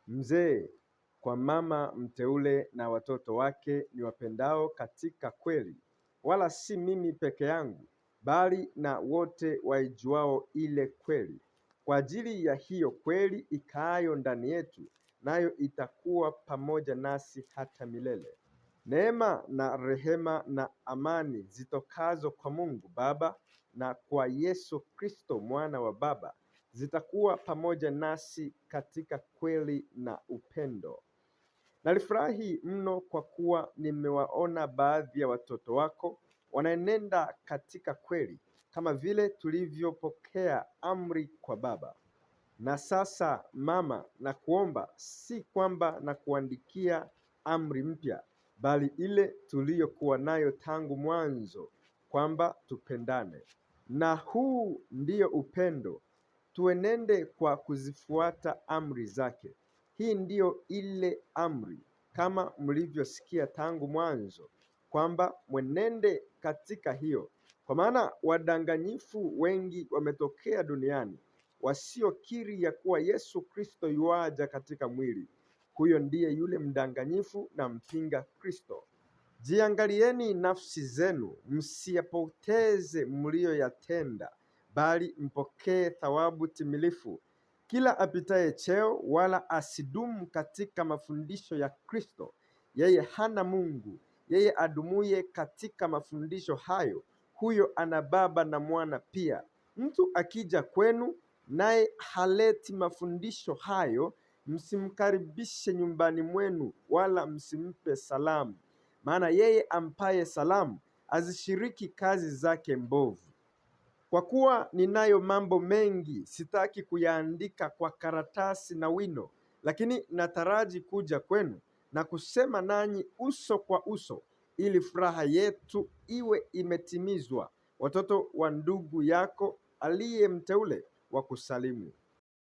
mzee kwa mama mteule na watoto wake niwapendao katika kweli, wala si mimi peke yangu, bali na wote waijuao ile kweli, kwa ajili ya hiyo kweli ikaayo ndani yetu, nayo itakuwa pamoja nasi hata milele. Neema na rehema na amani zitokazo kwa Mungu Baba na kwa Yesu Kristo mwana wa Baba zitakuwa pamoja nasi katika kweli na upendo. Nalifurahi mno kwa kuwa nimewaona baadhi ya watoto wako wanaenenda katika kweli, kama vile tulivyopokea amri kwa Baba. Na sasa mama, nakuomba si kwamba nakuandikia amri mpya, bali ile tuliyokuwa nayo tangu mwanzo, kwamba tupendane. Na huu ndio upendo, tuenende kwa kuzifuata amri zake. Hii ndiyo ile amri, kama mlivyosikia tangu mwanzo, kwamba mwenende katika hiyo. Kwa maana wadanganyifu wengi wametokea duniani, wasiokiri ya kuwa Yesu Kristo yuaja katika mwili. Huyo ndiye yule mdanganyifu na mpinga Kristo. Jiangalieni nafsi zenu, msiyapoteze mliyoyatenda, bali mpokee thawabu timilifu. Kila apitaye cheo wala asidumu katika mafundisho ya Kristo, yeye hana Mungu. Yeye adumuye katika mafundisho hayo, huyo ana Baba na Mwana pia. Mtu akija kwenu naye haleti mafundisho hayo, msimkaribishe nyumbani mwenu, wala msimpe salamu. Maana yeye ampaye salamu azishiriki kazi zake mbovu. Kwa kuwa ninayo mambo mengi, sitaki kuyaandika kwa karatasi na wino, lakini nataraji kuja kwenu na kusema nanyi uso kwa uso, ili furaha yetu iwe imetimizwa. Watoto wa ndugu yako aliye mteule wakusalimu.